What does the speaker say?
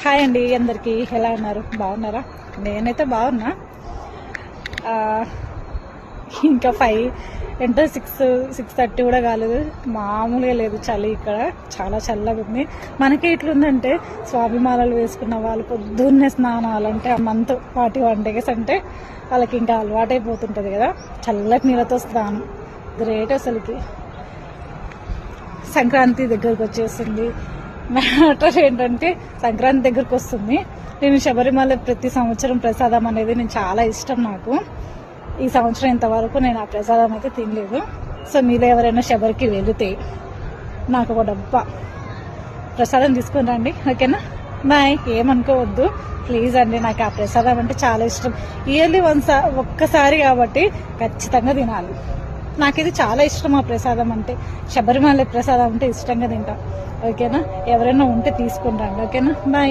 Hi అండి, అందరికీ ఎలా ఉన్నారు? బాగున్నారా? నేనైతే బాగున్నా. ఇంకా 6:30 కూడా కాలేదు. మామూలుగా లేదు చలి. ఇక్కడ చాలా చల్లగా ఉంది. మనకి ఇట్లుందంటే స్వాభిమానాలు వేసుకున్న వాళ్ళు పొద్దున్నే స్నానాలు అంటే ఆ మంత్ 41 days అంటే వాళ్ళకి ఇంకా అలవాటైపోతుంటుంది కదా, చల్లటి నీళ్ళతో స్నానం. గ్రేట్ అసలుకి. సంక్రాంతి దగ్గరకు వచ్చేసింది. మ్యాటర్ ఏంటంటే సంక్రాంతి దగ్గరకు వస్తుంది. నేను శబరిమల ప్రతి సంవత్సరం ప్రసాదం అనేది నేను చాలా ఇష్టం నాకు. ఈ సంవత్సరం ఇంతవరకు నేను ఆ ప్రసాదం అయితే తినలేదు. సో మీరు ఎవరైనా శబరికి వెళితే నాకు ఒక డబ్బా ప్రసాదం తీసుకుని రండి, ఓకేనా? బాయ్. ఏమనుకోవద్దు ప్లీజ్ అండి, నాకు ఆ ప్రసాదం అంటే చాలా ఇష్టం. ఇయర్లీ ఒక్కసారి కాబట్టి ఖచ్చితంగా తినాలి. నాకు ఇది చాలా ఇష్టం. ఆ ప్రసాదం అంటే, శబరిమల ప్రసాదం అంటే ఇష్టంగా తింటా, ఓకేనా? ఎవరైనా ఉంటే తీసుకుని రండి, ఓకేనా? బాయ్.